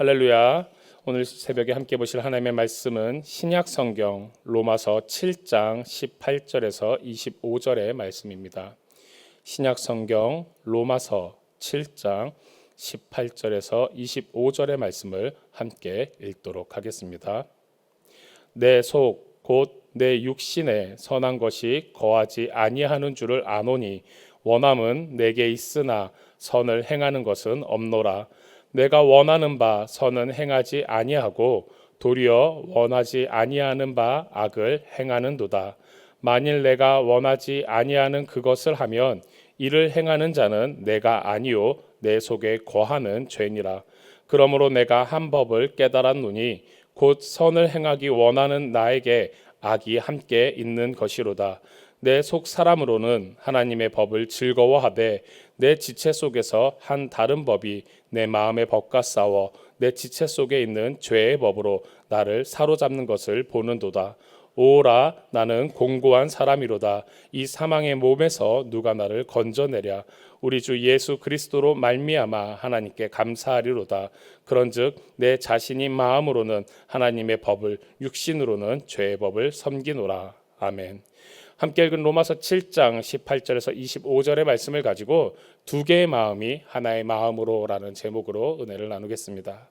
할렐루야. 오늘 새벽에 함께 보실 하나님의 말씀은 신약 성경 로마서 7장 18절에서 25절의 말씀입니다. 신약 성경 로마서 7장 18절에서 25절의 말씀을 함께 읽도록 하겠습니다. 내 속 곧 내 육신에 선한 것이 거하지 아니하는 줄을 아노니 원함은 내게 있으나 선을 행하는 것은 없노라. 내가 원하는 바 선은 행하지 아니하고 도리어 원하지 아니하는 바 악을 행하는도다. 만일 내가 원하지 아니하는 그것을 하면 이를 행하는 자는 내가 아니요 내 속에 거하는 죄니라. 그러므로 내가 한 법을 깨달았노니 곧 선을 행하기 원하는 나에게 악이 함께 있는 것이로다. 내 속 사람으로는 하나님의 법을 즐거워하되 내 지체 속에서 한 다른 법이 내 마음의 법과 싸워 내 지체 속에 있는 죄의 법으로 나를 사로잡는 것을 보는도다. 오라, 나는 공고한 사람이로다. 이 사망의 몸에서 누가 나를 건져내랴. 우리 주 예수 그리스도로 말미암아 하나님께 감사하리로다. 그런즉 내 자신이 마음으로는 하나님의 법을, 육신으로는 죄의 법을 섬기노라. 아멘. 함께 읽은 로마서 7장 18절에서 25절의 말씀을 가지고 두 개의 마음이 하나의 마음으로라는 제목으로 은혜를 나누겠습니다.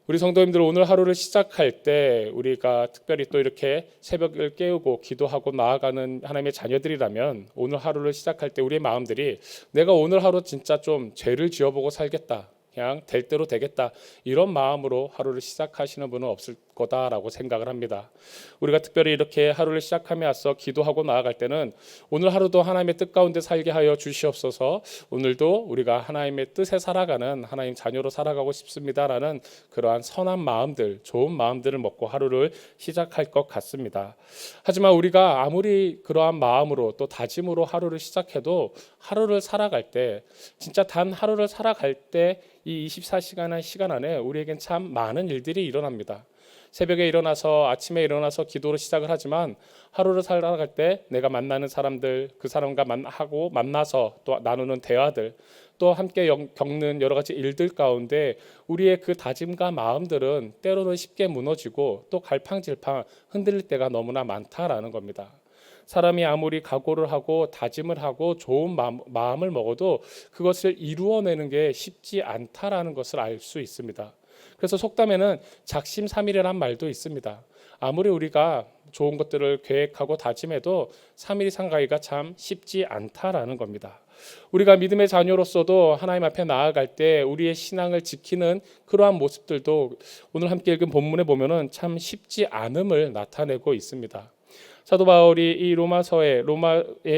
우리 성도님들, 오늘 하루를 시작할 때 우리가 특별히 또 이렇게 새벽을 깨우고 기도하고 나아가는 하나님의 자녀들이라면 오늘 하루를 시작할 때 우리의 마음들이 내가 오늘 하루 진짜 좀 죄를 지어보고 살겠다, 그냥 될 대로 되겠다, 이런 마음으로 하루를 시작하시는 분은 없을 거다라고 생각을 합니다. 우리가 특별히 이렇게 하루를 시작함에 앞서 기도하고 나아갈 때는 오늘 하루도 하나님의 뜻 가운데 살게 하여 주시옵소서, 오늘도 우리가 하나님의 뜻에 살아가는 하나님 자녀로 살아가고 싶습니다라는 그러한 선한 마음들, 좋은 마음들을 먹고 하루를 시작할 것 같습니다. 하지만 우리가 아무리 그러한 마음으로 또 다짐으로 하루를 시작해도 하루를 살아갈 때, 진짜 단 하루를 살아갈 때 이 24시간 시간 안에 우리에겐 참 많은 일들이 일어납니다. 새벽에 일어나서 아침에 일어나서 기도로 시작을 하지만 하루를 살아갈 때 내가 만나는 사람들, 그 사람과 만나서 또 나누는 대화들, 또 함께 겪는 여러 가지 일들 가운데 우리의 그 다짐과 마음들은 때로는 쉽게 무너지고 또 갈팡질팡 흔들릴 때가 너무나 많다라는 겁니다. 사람이 아무리 각오를 하고 다짐을 하고 좋은 마음을 먹어도 그것을 이루어내는 게 쉽지 않다라는 것을 알 수 있습니다. 그래서 속담에는 작심삼일이란 말도 있습니다. 아무리 우리가 좋은 것들을 계획하고 다짐해도 3일 이상 가기가 참 쉽지 않다라는 겁니다. 우리가 믿음의 자녀로서도 하나님 앞에 나아갈 때 우리의 신앙을 지키는 그러한 모습들도 오늘 함께 읽은 본문에 보면은 참 쉽지 않음을 나타내고 있습니다. 사도 바울이 이 로마에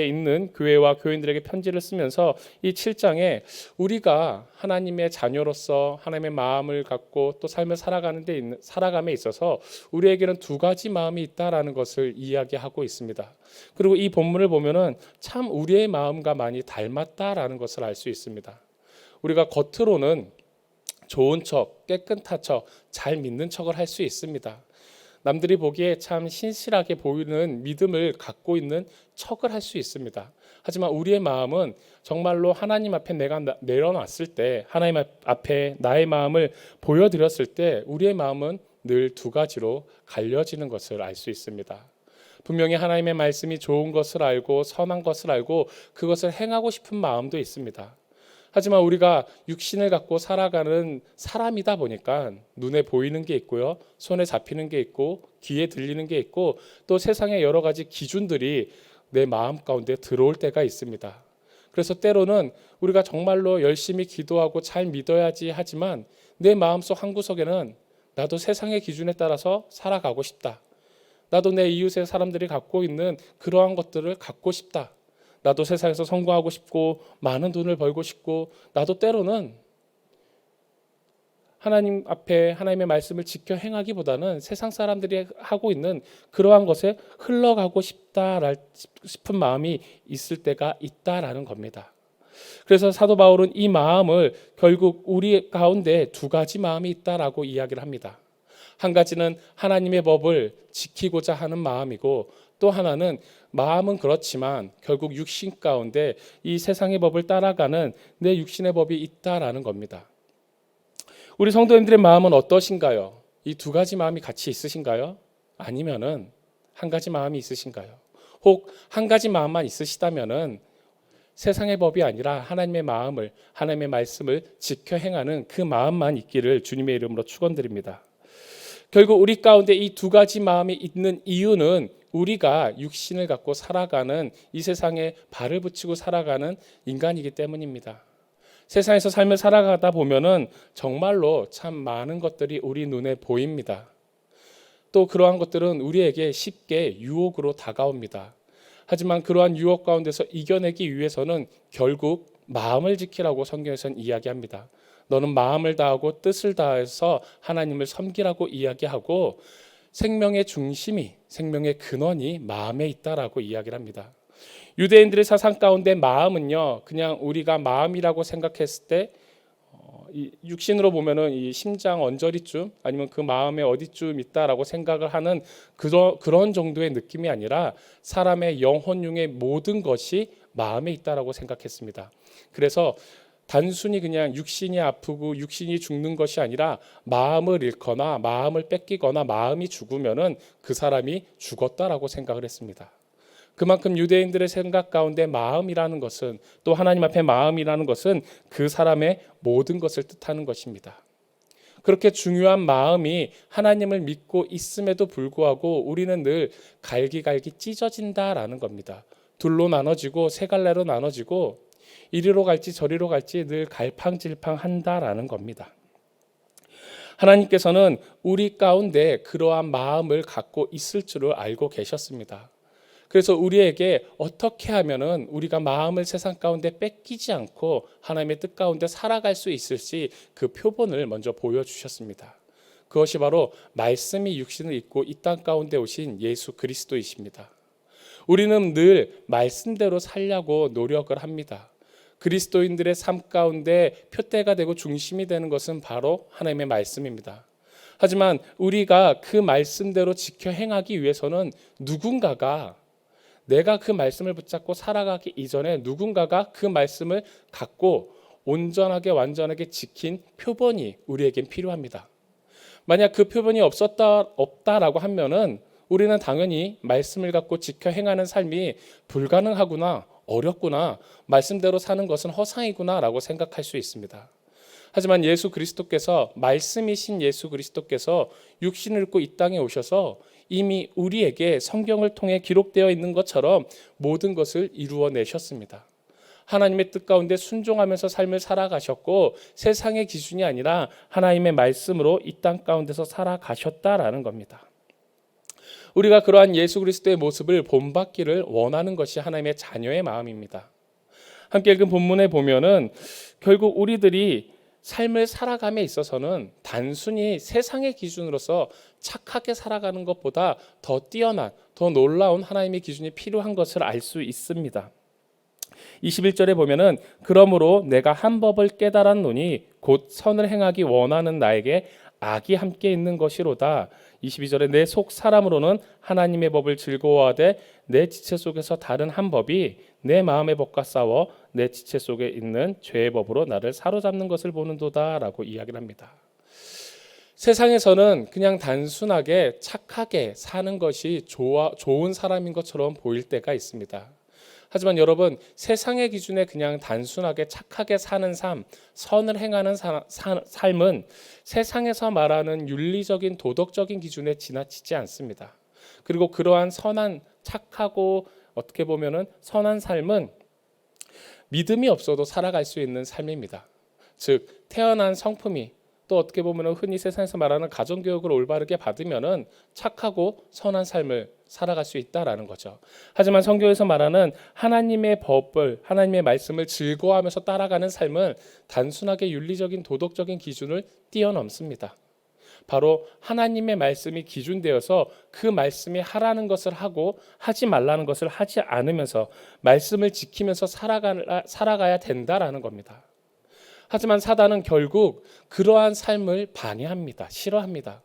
있는 교회와 교인들에게 편지를 쓰면서 이 7장에 우리가 하나님의 자녀로서 하나님의 마음을 갖고 또 삶을 살아감에 있어서 우리에게는 두 가지 마음이 있다라는 것을 이야기하고 있습니다. 그리고 이 본문을 보면은 참 우리의 마음과 많이 닮았다라는 것을 알 수 있습니다. 우리가 겉으로는 좋은 척, 깨끗한 척, 잘 믿는 척을 할 수 있습니다. 남들이 보기에 참 신실하게 보이는 믿음을 갖고 있는 척을 할 수 있습니다. 하지만 우리의 마음은 정말로 하나님 앞에 내가 내려놨을 때, 하나님 앞에 나의 마음을 보여드렸을 때 우리의 마음은 늘 두 가지로 갈려지는 것을 알 수 있습니다. 분명히 하나님의 말씀이 좋은 것을 알고 선한 것을 알고 그것을 행하고 싶은 마음도 있습니다. 하지만 우리가 육신을 갖고 살아가는 사람이다 보니까 눈에 보이는 게 있고요, 손에 잡히는 게 있고, 귀에 들리는 게 있고, 또 세상의 여러 가지 기준들이 내 마음 가운데 들어올 때가 있습니다. 그래서 때로는 우리가 정말로 열심히 기도하고 잘 믿어야지 하지만 내 마음속 한구석에는 나도 세상의 기준에 따라서 살아가고 싶다, 나도 내 이웃의 사람들이 갖고 있는 그러한 것들을 갖고 싶다, 나도 세상에서 성공하고 싶고 많은 돈을 벌고 싶고, 나도 때로는 하나님 앞에 하나님의 말씀을 지켜 행하기보다는 세상 사람들이 하고 있는 그러한 것에 흘러가고 싶다 싶은 마음이 있을 때가 있다라는 겁니다. 그래서 사도 바울은 이 마음을 결국 우리 가운데 두 가지 마음이 있다라고 이야기를 합니다. 한 가지는 하나님의 법을 지키고자 하는 마음이고, 또 하나는 마음은 그렇지만 결국 육신 가운데 이 세상의 법을 따라가는 내 육신의 법이 있다라는 겁니다. 우리 성도님들의 마음은 어떠신가요? 이 두 가지 마음이 같이 있으신가요? 아니면은 한 가지 마음이 있으신가요? 혹 한 가지 마음만 있으시다면은 세상의 법이 아니라 하나님의 마음을, 하나님의 말씀을 지켜 행하는 그 마음만 있기를 주님의 이름으로 축원드립니다. 결국 우리 가운데 이 두 가지 마음이 있는 이유는 우리가 육신을 갖고 살아가는 이 세상에 발을 붙이고 살아가는 인간이기 때문입니다. 세상에서 삶을 살아가다 보면은 정말로 참 많은 것들이 우리 눈에 보입니다. 또 그러한 것들은 우리에게 쉽게 유혹으로 다가옵니다. 하지만 그러한 유혹 가운데서 이겨내기 위해서는 결국 마음을 지키라고 성경에서는 이야기합니다. 너는 마음을 다하고 뜻을 다해서 하나님을 섬기라고 이야기하고 생명의 중심이, 생명의 근원이 마음에 있다라고 이야기를 합니다. 유대인들의 사상 가운데 마음은요, 그냥 우리가 마음이라고 생각했을 때 육신으로 보면은 이 심장 언저리쯤 아니면 그 마음의 어디쯤 있다라고 생각을 하는 그런 정도의 느낌이 아니라 사람의 영혼 중의 모든 것이 마음에 있다라고 생각했습니다. 그래서 단순히 그냥 육신이 아프고 육신이 죽는 것이 아니라 마음을 잃거나 마음을 뺏기거나 마음이 죽으면은 그 사람이 죽었다라고 생각을 했습니다. 그만큼 유대인들의 생각 가운데 마음이라는 것은, 또 하나님 앞에 마음이라는 것은 그 사람의 모든 것을 뜻하는 것입니다. 그렇게 중요한 마음이 하나님을 믿고 있음에도 불구하고 우리는 늘 갈기갈기 찢어진다라는 겁니다. 둘로 나눠지고 세 갈래로 나눠지고 이리로 갈지 저리로 갈지 늘 갈팡질팡한다라는 겁니다. 하나님께서는 우리 가운데 그러한 마음을 갖고 있을 줄을 알고 계셨습니다. 그래서 우리에게 어떻게 하면은 우리가 마음을 세상 가운데 뺏기지 않고 하나님의 뜻 가운데 살아갈 수 있을지 그 표본을 먼저 보여주셨습니다. 그것이 바로 말씀이 육신을 입고 이 땅 가운데 오신 예수 그리스도이십니다. 우리는 늘 말씀대로 살려고 노력을 합니다. 그리스도인들의 삶 가운데 표대가 되고 중심이 되는 것은 바로 하나님의 말씀입니다. 하지만 우리가 그 말씀대로 지켜 행하기 위해서는 누군가가, 내가 그 말씀을 붙잡고 살아가기 이전에 누군가가 그 말씀을 갖고 온전하게 완전하게 지킨 표본이 우리에겐 필요합니다. 만약 그 표본이 없다라고 하면은 우리는 당연히 말씀을 갖고 지켜 행하는 삶이 불가능하구나, 어렵구나, 말씀대로 사는 것은 허상이구나라고 생각할 수 있습니다. 하지만 예수 그리스도께서, 말씀이신 예수 그리스도께서 육신을 입고 이 땅에 오셔서 이미 우리에게 성경을 통해 기록되어 있는 것처럼 모든 것을 이루어내셨습니다. 하나님의 뜻 가운데 순종하면서 삶을 살아가셨고 세상의 기준이 아니라 하나님의 말씀으로 이 땅 가운데서 살아가셨다라는 겁니다. 우리가 그러한 예수 그리스도의 모습을 본받기를 원하는 것이 하나님의 자녀의 마음입니다. 함께 읽은 본문에 보면은 결국 우리들이 삶을 살아감에 있어서는 단순히 세상의 기준으로서 착하게 살아가는 것보다 더 뛰어난, 더 놀라운 하나님의 기준이 필요한 것을 알 수 있습니다. 21절에 보면은 그러므로 내가 한 법을 깨달았노니 곧 선을 행하기 원하는 나에게 악이 함께 있는 것이로다. 22절에 내 속 사람으로는 하나님의 법을 즐거워하되 내 지체 속에서 다른 한 법이 내 마음의 법과 싸워 내 지체 속에 있는 죄의 법으로 나를 사로잡는 것을 보는도다 라고 이야기를 합니다. 세상에서는 그냥 단순하게 착하게 사는 것이 좋은 사람인 것처럼 보일 때가 있습니다. 하지만 여러분, 세상의 기준에 그냥 단순하게 착하게 사는 삶, 선을 행하는 삶은 세상에서 말하는 윤리적인 도덕적인 기준에 지나치지 않습니다. 그리고 그러한 선한, 착하고 어떻게 보면은 선한 삶은 믿음이 없어도 살아갈 수 있는 삶입니다. 즉 태어난 성품이, 또 어떻게 보면 흔히 세상에서 말하는 가정교육을 올바르게 받으면은 착하고 선한 삶을 살아갈 수 있다라는 거죠. 하지만 성경에서 말하는 하나님의 법을, 하나님의 말씀을 즐거워하면서 따라가는 삶은 단순하게 윤리적인 도덕적인 기준을 뛰어넘습니다. 바로 하나님의 말씀이 기준되어서 그 말씀이 하라는 것을 하고 하지 말라는 것을 하지 않으면서 말씀을 지키면서 살아가야 된다라는 겁니다. 하지만 사단은 결국 그러한 삶을 반대합니다. 싫어합니다.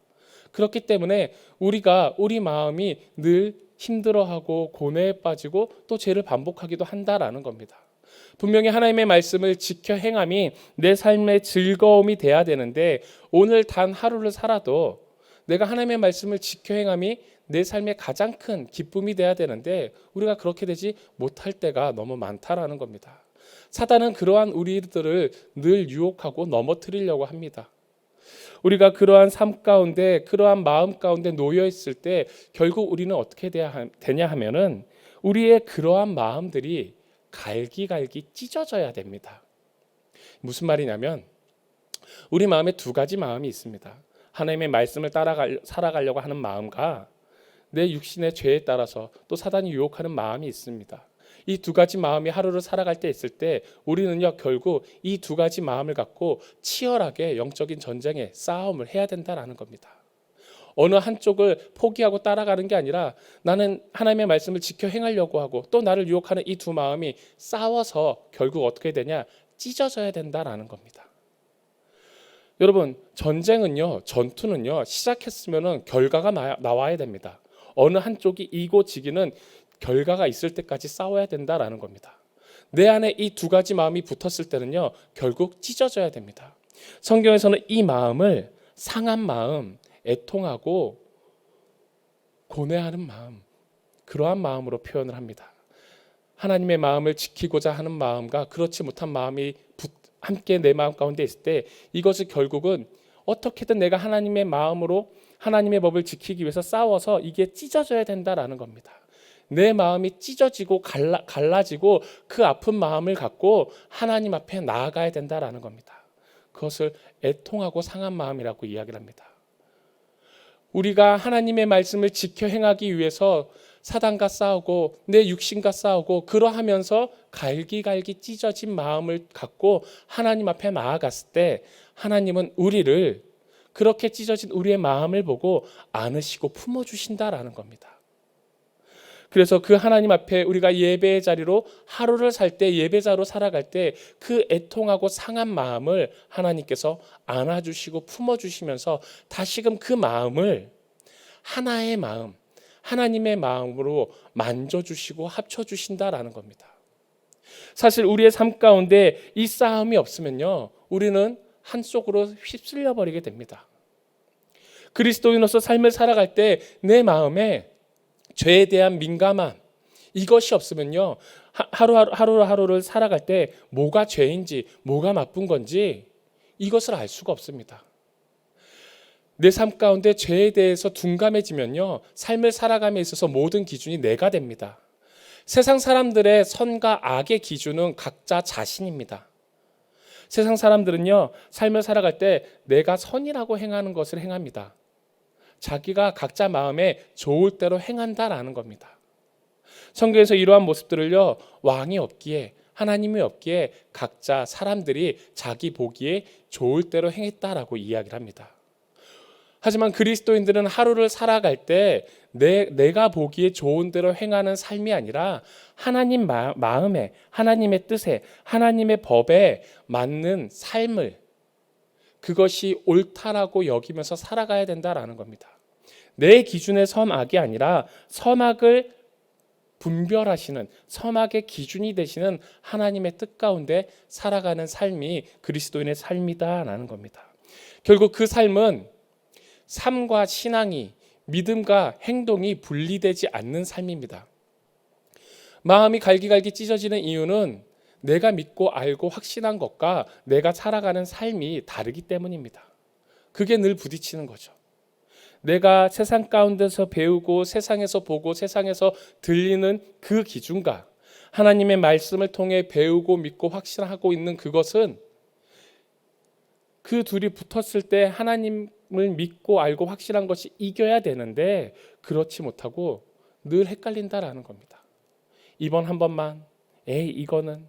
그렇기 때문에 우리 마음이 늘 힘들어하고 고뇌에 빠지고 또 죄를 반복하기도 한다라는 겁니다. 분명히 하나님의 말씀을 지켜 행함이 내 삶의 즐거움이 돼야 되는데 오늘 단 하루를 살아도 내가 하나님의 말씀을 지켜 행함이 내 삶의 가장 큰 기쁨이 돼야 되는데 우리가 그렇게 되지 못할 때가 너무 많다라는 겁니다. 사단은 그러한 우리들을 늘 유혹하고 넘어뜨리려고 합니다. 우리가 그러한 삶 가운데 그러한 마음 가운데 놓여 있을 때 결국 우리는 어떻게 되냐 하면은 우리의 그러한 마음들이 갈기갈기 찢어져야 됩니다. 무슨 말이냐면 우리 마음에 두 가지 마음이 있습니다. 하나님의 말씀을 살아가려고 하는 마음과 내 육신의 죄에 따라서 또 사단이 유혹하는 마음이 있습니다. 이 두 가지 마음이 하루를 살아갈 때 있을 때 우리는요 결국 이 두 가지 마음을 갖고 치열하게 영적인 전쟁에 싸움을 해야 된다라는 겁니다. 어느 한쪽을 포기하고 따라가는 게 아니라 나는 하나님의 말씀을 지켜 행하려고 하고 또 나를 유혹하는 이 두 마음이 싸워서 결국 어떻게 되냐? 찢어져야 된다라는 겁니다. 여러분, 전투는요 시작했으면은 결과가 나와야 됩니다. 어느 한쪽이 이고 지기는 결과가 있을 때까지 싸워야 된다라는 겁니다. 내 안에 이 두 가지 마음이 붙었을 때는요 결국 찢어져야 됩니다. 성경에서는 이 마음을 상한 마음, 애통하고 고뇌하는 마음, 그러한 마음으로 표현을 합니다. 하나님의 마음을 지키고자 하는 마음과 그렇지 못한 마음이 함께 내 마음 가운데 있을 때 이것을 결국은 어떻게든 내가 하나님의 마음으로 하나님의 법을 지키기 위해서 싸워서 이게 찢어져야 된다라는 겁니다. 내 마음이 찢어지고 갈라지고 그 아픈 마음을 갖고 하나님 앞에 나아가야 된다라는 겁니다. 그것을 애통하고 상한 마음이라고 이야기를 합니다. 우리가 하나님의 말씀을 지켜 행하기 위해서 사단과 싸우고 내 육신과 싸우고 그러하면서 갈기갈기 찢어진 마음을 갖고 하나님 앞에 나아갔을 때 하나님은 우리를 그렇게 찢어진 우리의 마음을 보고 안으시고 품어주신다라는 겁니다. 그래서 그 하나님 앞에 우리가 예배의 자리로 하루를 살 때 예배자로 살아갈 때 그 애통하고 상한 마음을 하나님께서 안아주시고 품어주시면서 다시금 그 마음을 하나의 마음, 하나님의 마음으로 만져주시고 합쳐주신다라는 겁니다. 사실 우리의 삶 가운데 이 싸움이 없으면요 우리는 한쪽으로 휩쓸려 버리게 됩니다. 그리스도인으로서 삶을 살아갈 때 내 마음에 죄에 대한 민감함 이것이 없으면요 하루를 살아갈 때 뭐가 죄인지 뭐가 나쁜 건지 이것을 알 수가 없습니다. 내 삶 가운데 죄에 대해서 둔감해지면요 삶을 살아감에 있어서 모든 기준이 내가 됩니다. 세상 사람들의 선과 악의 기준은 각자 자신입니다. 세상 사람들은요 삶을 살아갈 때 내가 선이라고 행하는 것을 행합니다. 자기가 각자 마음에 좋을 대로 행한다라는 겁니다. 성경에서 이러한 모습들을요 왕이 없기에 하나님이 없기에 각자 사람들이 자기 보기에 좋을 대로 행했다라고 이야기를 합니다. 하지만 그리스도인들은 하루를 살아갈 때 내가 보기에 좋은 대로 행하는 삶이 아니라 하나님 마음에 하나님의 뜻에 하나님의 법에 맞는 삶을 그것이 옳다라고 여기면서 살아가야 된다라는 겁니다. 내 기준의 선악이 아니라 선악을 분별하시는 선악의 기준이 되시는 하나님의 뜻 가운데 살아가는 삶이 그리스도인의 삶이다라는 겁니다. 결국 그 삶은 삶과 신앙이 믿음과 행동이 분리되지 않는 삶입니다. 마음이 갈기갈기 찢어지는 이유는 내가 믿고 알고 확신한 것과 내가 살아가는 삶이 다르기 때문입니다. 그게 늘 부딪히는 거죠. 내가 세상 가운데서 배우고 세상에서 보고 세상에서 들리는 그 기준과 하나님의 말씀을 통해 배우고 믿고 확신하고 있는 그것은 그 둘이 붙었을 때 하나님을 믿고 알고 확신한 것이 이겨야 되는데 그렇지 못하고 늘 헷갈린다라는 겁니다. 이번 한 번만 이거는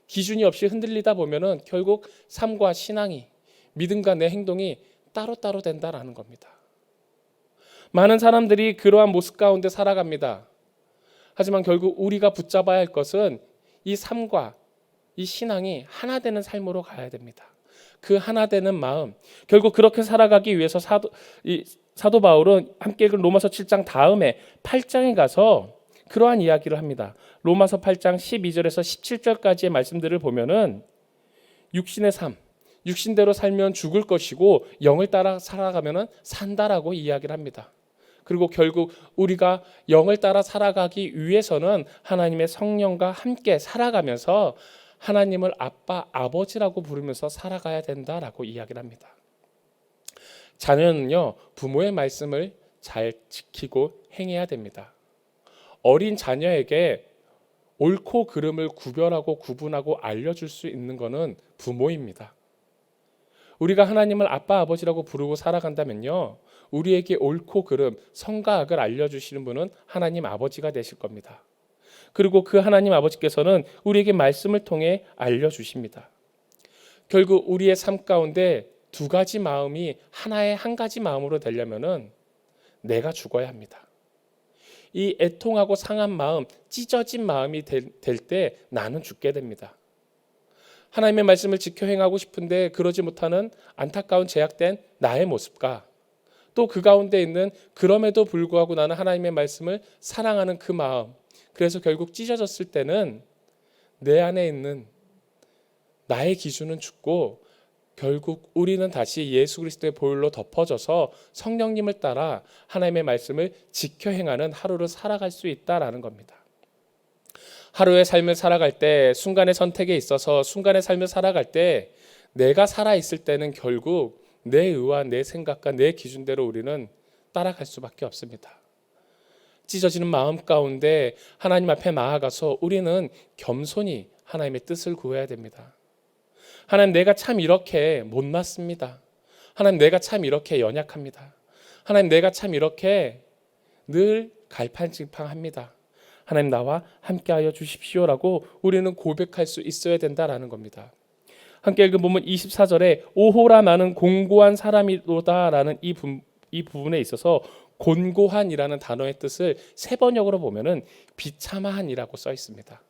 기준이 없이 흔들리다 보면은 결국 삶과 신앙이 믿음과 내 행동이 따로따로 된다라는 겁니다. 많은 사람들이 그러한 모습 가운데 살아갑니다. 하지만 결국 우리가 붙잡아야 할 것은 이 삶과 이 신앙이 하나 되는 삶으로 가야 됩니다. 그 하나 되는 마음, 결국 그렇게 살아가기 위해서 사도 바울은 함께 로마서 7장 다음에 8장에 가서 그러한 이야기를 합니다. 로마서 8장 12절에서 17절까지의 말씀들을 보면은 육신의 삶, 육신대로 살면 죽을 것이고 영을 따라 살아가면은 산다라고 이야기를 합니다. 그리고 결국 우리가 영을 따라 살아가기 위해서는 하나님의 성령과 함께 살아가면서 하나님을 아빠, 아버지라고 부르면서 살아가야 된다라고 이야기를 합니다. 자녀는요, 부모의 말씀을 잘 지키고 행해야 됩니다. 어린 자녀에게 옳고 그름을 구별하고 구분하고 알려줄 수 있는 것은 부모입니다. 우리가 하나님을 아빠, 아버지라고 부르고 살아간다면요, 우리에게 옳고 그름, 선과 악을 알려주시는 분은 하나님 아버지가 되실 겁니다. 그리고 그 하나님 아버지께서는 우리에게 말씀을 통해 알려주십니다. 결국 우리의 삶 가운데 두 가지 마음이 하나의 한 가지 마음으로 되려면은 내가 죽어야 합니다. 이 애통하고 상한 마음, 찢어진 마음이 될 때 나는 죽게 됩니다. 하나님의 말씀을 지켜 행하고 싶은데 그러지 못하는 안타까운 제약된 나의 모습과 또 그 가운데 있는 그럼에도 불구하고 나는 하나님의 말씀을 사랑하는 그 마음, 그래서 결국 찢어졌을 때는 내 안에 있는 나의 기준은 죽고 결국 우리는 다시 예수 그리스도의 보혈로 덮어져서 성령님을 따라 하나님의 말씀을 지켜 행하는 하루를 살아갈 수 있다라는 겁니다. 하루의 삶을 살아갈 때, 순간의 선택에 있어서 순간의 삶을 살아갈 때 내가 살아있을 때는 결국 내 의와 내 생각과 내 기준대로 우리는 따라갈 수밖에 없습니다. 찢어지는 마음 가운데 하나님 앞에 나아가서 우리는 겸손히 하나님의 뜻을 구해야 됩니다. 하나님, 내가 참 이렇게 못났습니다. 하나님, 내가 참 이렇게 연약합니다. 하나님, 내가 참 이렇게 늘 갈팡질팡합니다. 하나님, 나와 함께하여 주십시오라고 우리는 고백할 수 있어야 된다라는 겁니다. 함께 읽어보면 24절에 오호라 나는 공고한 사람이로다라는 이 부분에 있어서 곤고한이라는 단어의 뜻을 세 번역으로 보면은 비참한이라고 써 있습니다.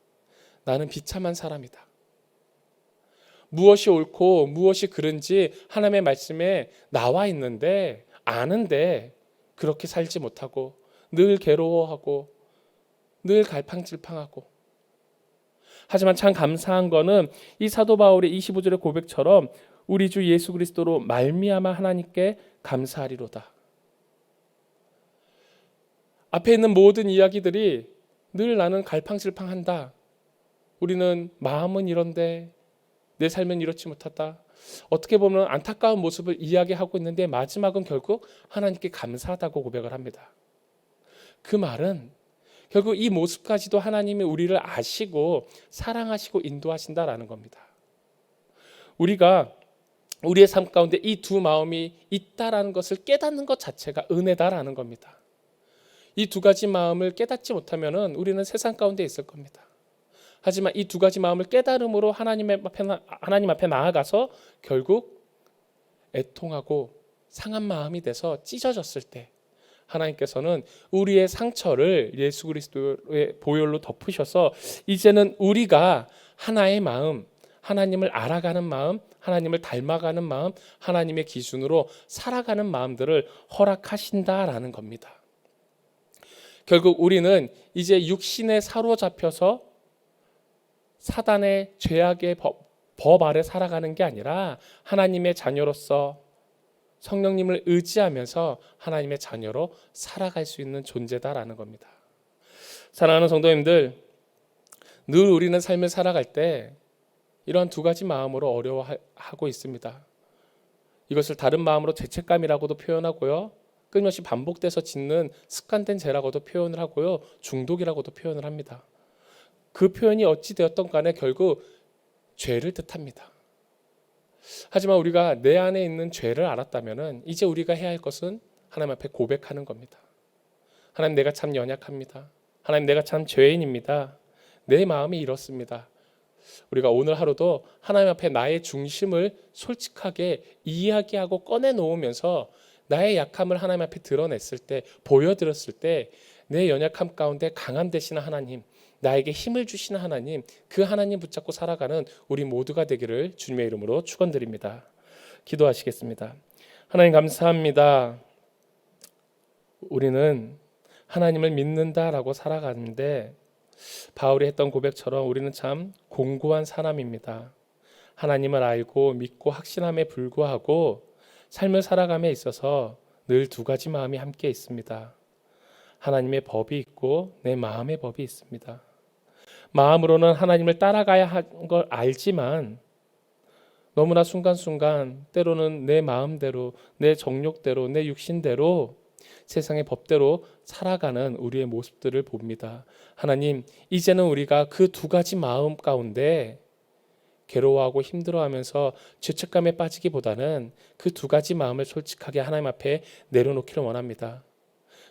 나는 비참한 사람이다. 무엇이 옳고 무엇이 그른지 하나님의 말씀에 나와 있는데 아는데 그렇게 살지 못하고 늘 괴로워하고 늘 갈팡질팡하고. 하지만 참 감사한 거는 이 사도 바울의 25절의 고백처럼 우리 주 예수 그리스도로 말미암아 하나님께 감사하리로다. 앞에 있는 모든 이야기들이 늘 나는 갈팡질팡한다. 우리는 마음은 이런데 내 삶은 이렇지 못하다. 어떻게 보면 안타까운 모습을 이야기하고 있는데 마지막은 결국 하나님께 감사하다고 고백을 합니다. 그 말은 결국 이 모습까지도 하나님이 우리를 아시고 사랑하시고 인도하신다라는 겁니다. 우리가 우리의 삶 가운데 이 두 마음이 있다라는 것을 깨닫는 것 자체가 은혜다라는 겁니다. 이 두 가지 마음을 깨닫지 못하면 우리는 세상 가운데 있을 겁니다. 하지만 이 두 가지 마음을 깨달음으로 하나님 앞에 나아가서 결국 애통하고 상한 마음이 돼서 찢어졌을 때 하나님께서는 우리의 상처를 예수 그리스도의 보혈로 덮으셔서 이제는 우리가 하나의 마음, 하나님을 알아가는 마음, 하나님을 닮아가는 마음, 하나님의 기준으로 살아가는 마음들을 허락하신다라는 겁니다. 결국 우리는 이제 육신에 사로잡혀서 사단의 죄악의 법 아래 살아가는 게 아니라 하나님의 자녀로서 성령님을 의지하면서 하나님의 자녀로 살아갈 수 있는 존재다라는 겁니다. 사랑하는 성도님들, 늘 우리는 삶을 살아갈 때 이러한 두 가지 마음으로 어려워하고 있습니다. 이것을 다른 마음으로 죄책감이라고도 표현하고요, 끊임없이 반복돼서 짓는 습관된 죄라고도 표현을 하고요, 중독이라고도 표현을 합니다. 그 표현이 어찌 되었던 간에 결국 죄를 뜻합니다. 하지만 우리가 내 안에 있는 죄를 알았다면 이제 우리가 해야 할 것은 하나님 앞에 고백하는 겁니다. 하나님, 내가 참 연약합니다. 하나님, 내가 참 죄인입니다. 내 마음이 이렇습니다. 우리가 오늘 하루도 하나님 앞에 나의 중심을 솔직하게 이야기하고 꺼내놓으면서 나의 약함을 하나님 앞에 드러냈을 때, 보여드렸을 때 내 연약함 가운데 강함 되시는 하나님, 나에게 힘을 주시는 하나님, 그 하나님 붙잡고 살아가는 우리 모두가 되기를 주님의 이름으로 축원드립니다. 기도하시겠습니다. 하나님, 감사합니다. 우리는 하나님을 믿는다라고 살아가는데 바울이 했던 고백처럼 우리는 참 공고한 사람입니다. 하나님을 알고 믿고 확신함에 불구하고 삶을 살아감에 있어서 늘 두 가지 마음이 함께 있습니다. 하나님의 법이 있고 내 마음의 법이 있습니다. 마음으로는 하나님을 따라가야 하는 걸 알지만 너무나 순간순간 때로는 내 마음대로, 내 정욕대로, 내 육신대로 세상의 법대로 살아가는 우리의 모습들을 봅니다. 하나님, 이제는 우리가 그 두 가지 마음 가운데 괴로워하고 힘들어하면서 죄책감에 빠지기보다는 그 두 가지 마음을 솔직하게 하나님 앞에 내려놓기를 원합니다.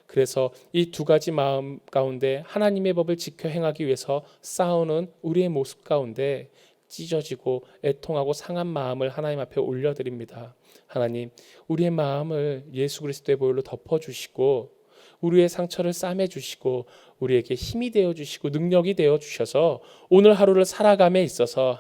그래서 이 두 가지 마음 가운데 하나님의 법을 지켜 행하기 위해서 싸우는 우리의 모습 가운데 찢어지고 애통하고 상한 마음을 하나님 앞에 올려드립니다. 하나님, 우리의 마음을 예수 그리스도의 보혈로 덮어주시고 우리의 상처를 싸매주시고 우리에게 힘이 되어주시고 능력이 되어주셔서 오늘 하루를 살아감에 있어서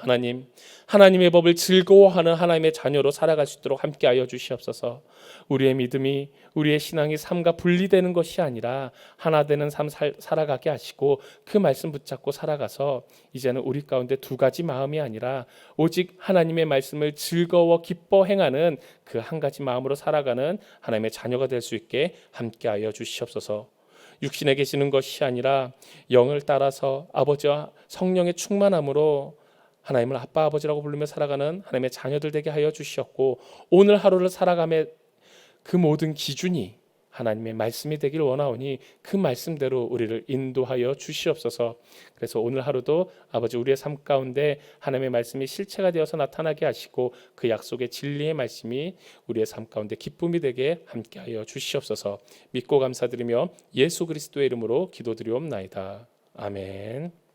하나님의 법을 즐거워하는 하나님의 자녀로 살아갈 수 있도록 함께하여 주시옵소서. 우리의 믿음이, 우리의 신앙이 삶과 분리되는 것이 아니라 하나 되는 삶 살아가게 하시고 그 말씀 붙잡고 살아가서 이제는 우리 가운데 두 가지 마음이 아니라 오직 하나님의 말씀을 즐거워 기뻐 행하는 그 한 가지 마음으로 살아가는 하나님의 자녀가 될 수 있게 함께하여 주시옵소서. 육신에 계시는 것이 아니라 영을 따라서 아버지와 성령의 충만함으로 하나님을 아빠 아버지라고 부르며 살아가는 하나님의 자녀들 되게 하여 주시었고 오늘 하루를 살아감의 그 모든 기준이 하나님의 말씀이 되길 원하오니 그 말씀대로 우리를 인도하여 주시옵소서. 그래서 오늘 하루도 아버지 우리의 삶 가운데 하나님의 말씀이 실체가 되어서 나타나게 하시고 그 약속의 진리의 말씀이 우리의 삶 가운데 기쁨이 되게 함께하여 주시옵소서. 믿고 감사드리며 예수 그리스도의 이름으로 기도드리옵나이다. 아멘.